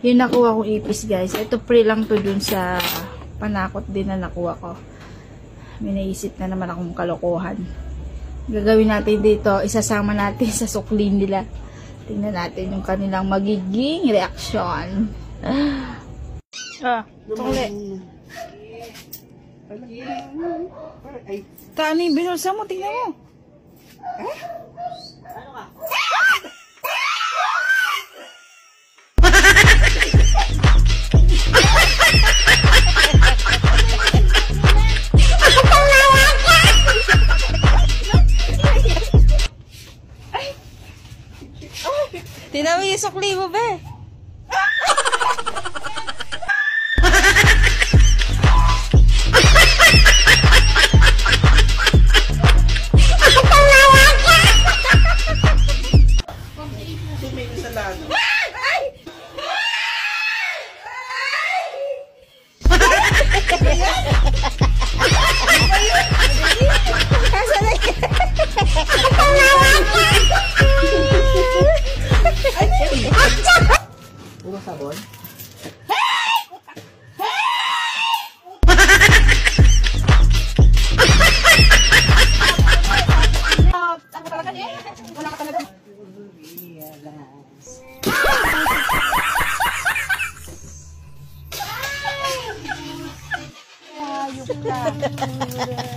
Yung nakuha kong ipis, guys. Ito free lang to dun sa panakot din na nakuha ko. May naisip na naman akong kalokohan. Gagawin natin dito, isasama natin sa suklin nila. Tingnan natin yung kanilang magiging reaksyon. Sukli. Ano yung binulsa mo? Tingnan mo. Ano ka? Tingnan mo yung sukli mo, be. Puro sabon? Ayok lang.